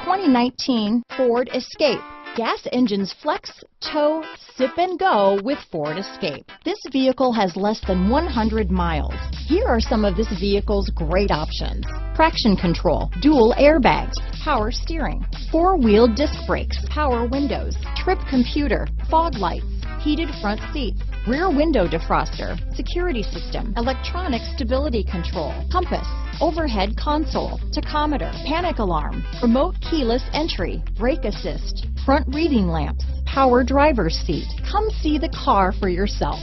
2019 Ford Escape. Gas engines flex, tow, sip and go with Ford Escape. This vehicle has less than 100 miles. Here are some of this vehicle's great options: traction control, dual airbags, power steering, four-wheel disc brakes, power windows, trip computer, fog lights, heated front seats, rear window defroster, security system, electronic stability control, compass, overhead console, tachometer, panic alarm, remote keyless entry, brake assist, front reading lamps, power driver's seat. Come see the car for yourself.